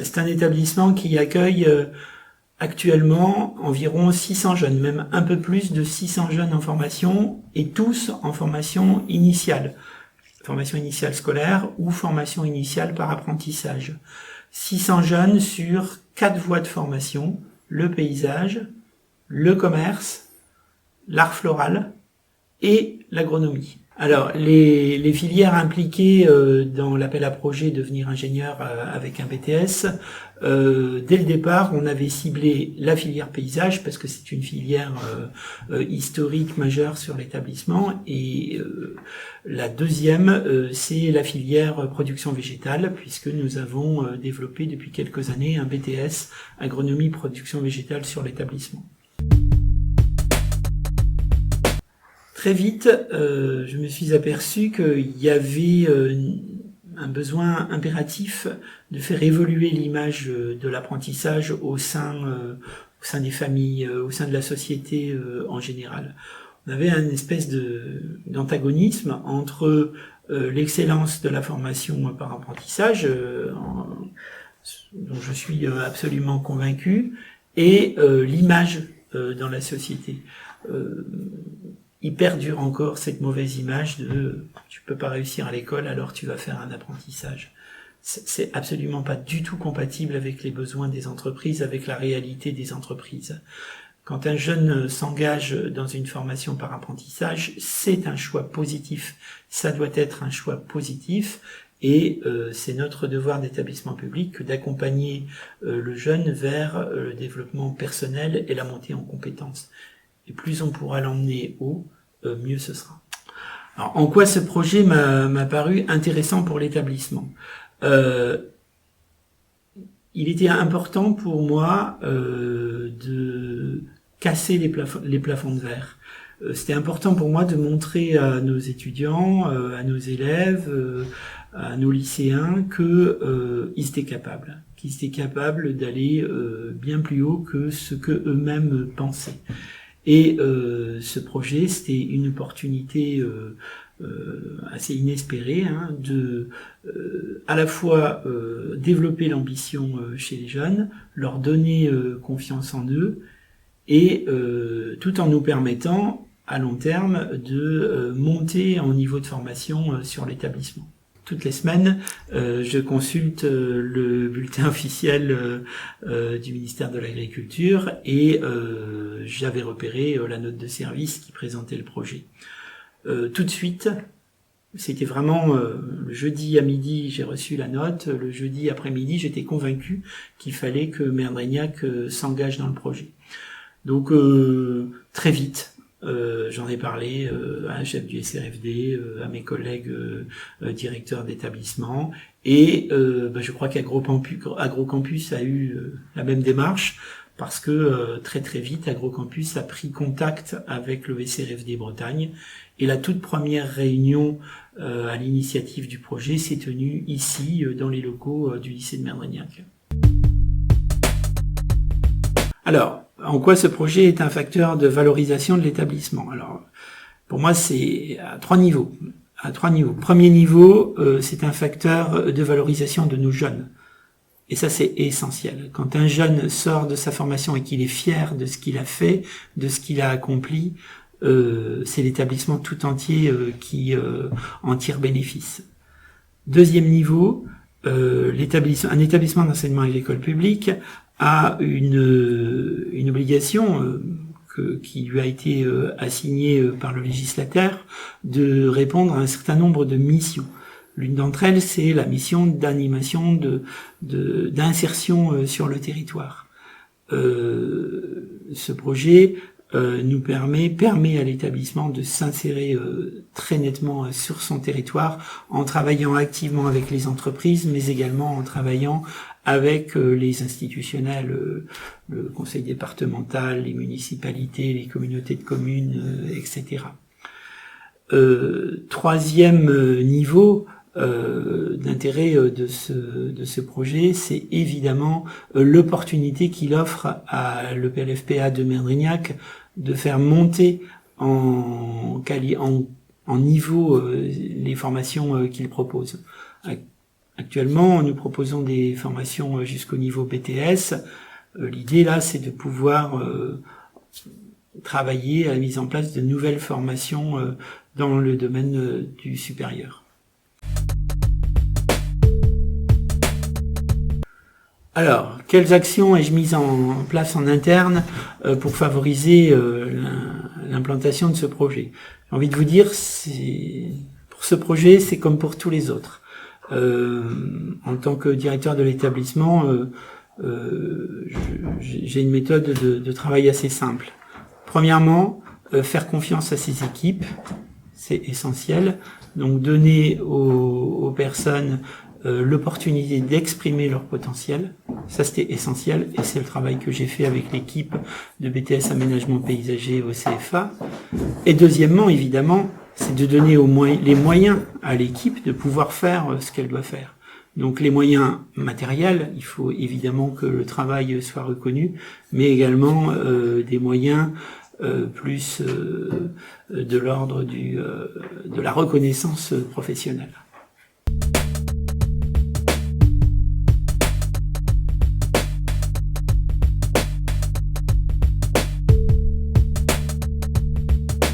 c'est un établissement qui accueille actuellement environ 600 jeunes, même un peu plus de 600 jeunes en formation, et tous en formation initiale scolaire ou formation initiale par apprentissage. 600 jeunes sur 4 voies de formation, le paysage, le commerce, l'art floral et l'agronomie. Alors, les filières impliquées dans l'appel à projet devenir ingénieur avec un BTS, dès le départ, on avait ciblé la filière paysage parce que c'est une filière historique majeure sur l'établissement, et la deuxième, c'est la filière production végétale, puisque nous avons développé depuis quelques années un BTS agronomie production végétale sur l'établissement. Très vite, je me suis aperçu qu'il y avait un besoin impératif de faire évoluer l'image de l'apprentissage au sein des familles, au sein de la société en général. On avait une espèce d'antagonisme entre l'excellence de la formation par apprentissage, dont je suis absolument convaincu, et l'image dans la société. Il perdure encore cette mauvaise image de tu peux pas réussir à l'école, alors tu vas faire un apprentissage. C'est absolument pas du tout compatible avec les besoins des entreprises, avec la réalité des entreprises. Quand un jeune s'engage dans une formation par apprentissage, c'est un choix positif. Ça doit être un choix positif, et c'est notre devoir d'établissement public que d'accompagner le jeune vers le développement personnel et la montée en compétences. Et plus on pourra l'emmener haut, mieux ce sera. Alors, en quoi ce projet m'a paru intéressant pour l'établissement ? Il était important pour moi de casser les plafonds de verre. C'était important pour moi de montrer à nos étudiants, à nos élèves, à nos lycéens qu'ils étaient capables d'aller bien plus haut que ce que eux-mêmes pensaient. Et ce projet, c'était une opportunité assez inespérée de à la fois développer l'ambition chez les jeunes, leur donner confiance en eux, et tout en nous permettant à long terme de monter en niveau de formation sur l'établissement. Toutes les semaines, je consulte le bulletin officiel du ministère de l'Agriculture, et j'avais repéré la note de service qui présentait le projet. Tout de suite, c'était vraiment le jeudi à midi, j'ai reçu la note. Le jeudi après-midi, j'étais convaincu qu'il fallait que Merdrignac s'engage dans le projet. Donc très vite, j'en ai parlé à un chef du SRFD, à mes collègues directeurs d'établissement, et je crois qu'Agrocampus a eu la même démarche, parce que très très vite, Agrocampus a pris contact avec le SRFD Bretagne, et la toute première réunion à l'initiative du projet s'est tenue ici, dans les locaux du lycée de Merdrignac. Alors, en quoi ce projet est un facteur de valorisation de l'établissement ? Alors, pour moi, c'est à trois niveaux. Premier niveau, c'est un facteur de valorisation de nos jeunes. Et ça, c'est essentiel. Quand un jeune sort de sa formation et qu'il est fier de ce qu'il a fait, de ce qu'il a accompli, c'est l'établissement tout entier qui en tire bénéfice. Deuxième niveau, un établissement d'enseignement agricole public a une obligation qui lui a été assignée par le législateur de répondre à un certain nombre de missions. L'une d'entre elles, c'est la mission d'animation, d'insertion sur le territoire. Ce projet permet à l'établissement de s'insérer très nettement sur son territoire, en travaillant activement avec les entreprises, mais également en travaillant avec les institutionnels, le conseil départemental, les municipalités, les communautés de communes, etc. Troisième niveau d'intérêt de ce projet, c'est évidemment l'opportunité qu'il offre à l'EPLFPA de Merdrignac de faire monter en niveau les formations qu'il propose. Actuellement, nous proposons des formations jusqu'au niveau BTS. L'idée là, c'est de pouvoir travailler à la mise en place de nouvelles formations dans le domaine du supérieur. Alors, quelles actions ai-je mises en place en interne pour favoriser l'implantation de ce projet? J'ai envie de vous dire, pour ce projet, c'est comme pour tous les autres. En tant que directeur de l'établissement, j'ai une méthode de travail assez simple. Premièrement, faire confiance à ses équipes, c'est essentiel. Donc donner aux personnes l'opportunité d'exprimer leur potentiel, ça c'était essentiel et c'est le travail que j'ai fait avec l'équipe de BTS Aménagement Paysager au CFA. Et deuxièmement, évidemment, c'est de donner les moyens à l'équipe de pouvoir faire ce qu'elle doit faire. Donc les moyens matériels, il faut évidemment que le travail soit reconnu, mais également des moyens plus de l'ordre de la reconnaissance professionnelle.